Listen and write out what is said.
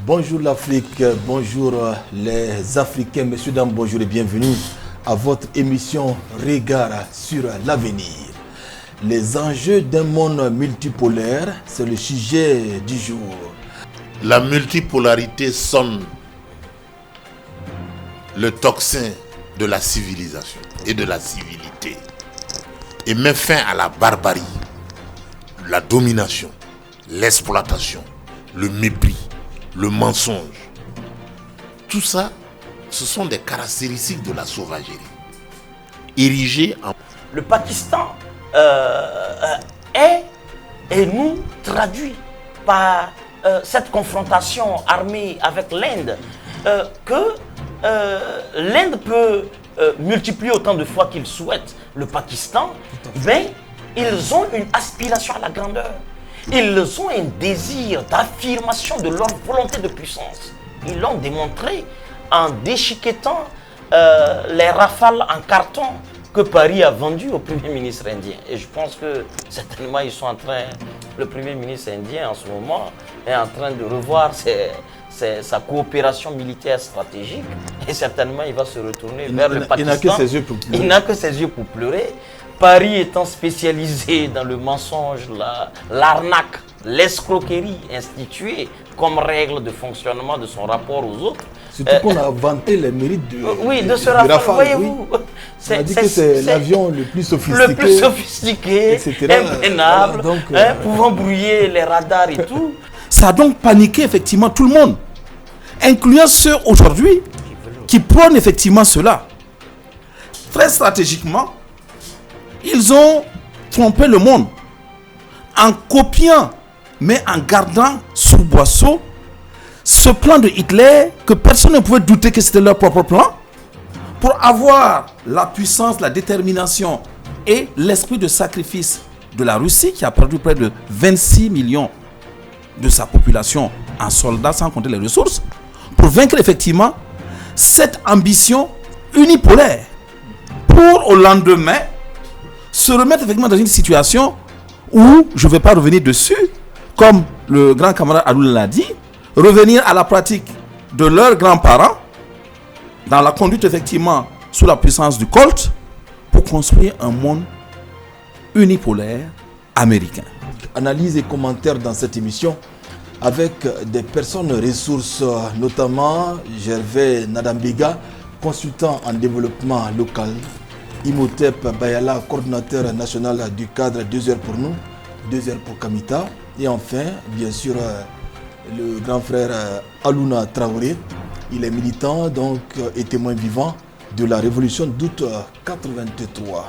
Bonjour l'Afrique, bonjour les Africains, messieurs, dames, bonjour et bienvenue à votre émission Regard sur l'avenir. Les enjeux d'un monde multipolaire, c'est le sujet du jour. La multipolarité sonne le tocsin de la civilisation et de la civilité et met fin à la barbarie, la domination, l'exploitation, le mépris, le mensonge. Tout ça, ce sont des caractéristiques de la sauvagerie. Érigées en... Le Pakistan est nous traduit par cette confrontation armée avec l'Inde, que l'Inde peut multiplier autant de fois qu'il souhaite le Pakistan, mais ils ont une aspiration à la grandeur. Ils ont un désir d'affirmation de leur volonté de puissance. Ils l'ont démontré en déchiquetant les rafales en carton que Paris a vendu au Premier ministre indien. Et je pense que certainement ils sont en train, le Premier ministre indien en ce moment est en train de revoir sa coopération militaire stratégique. Et certainement il va se retourner vers le Pakistan. Il n'a que ses yeux pour pleurer. Il n'a que ses yeux pour pleurer. Paris étant spécialisé dans le mensonge, l'arnaque, l'escroquerie instituée comme règle de fonctionnement de son rapport aux autres. Surtout qu'on a vanté les mérites de ce Rafale, voyez-vous. Oui. On a dit que c'est l'avion le plus sophistiqué, imprenable, pouvant brouiller les radars et tout. Ça a donc paniqué effectivement tout le monde, incluant ceux aujourd'hui qui prônent effectivement cela. Très stratégiquement, ils ont trompé le monde en copiant, mais en gardant sous boisseau ce plan de Hitler que personne ne pouvait douter que c'était leur propre plan pour avoir la puissance, la détermination et l'esprit de sacrifice de la Russie qui a perdu près de 26 millions de sa population en soldats sans compter les ressources pour vaincre effectivement cette ambition unipolaire pour au lendemain se remettre effectivement dans une situation où, je ne vais pas revenir dessus, comme le grand camarade Aloul l'a dit, revenir à la pratique de leurs grands-parents, dans la conduite effectivement sous la puissance du Colt, pour construire un monde unipolaire américain. Analyse et commentaires dans cette émission avec des personnes ressources, notamment Gervais Nadambiga, consultant en développement local, Imhotep Bayala, coordinateur national du cadre 2 heures pour nous, 2 heures pour Kamita. Et enfin, bien sûr, le grand frère Alouna Traoré. Il est militant donc, et témoin vivant de la révolution d'août 83.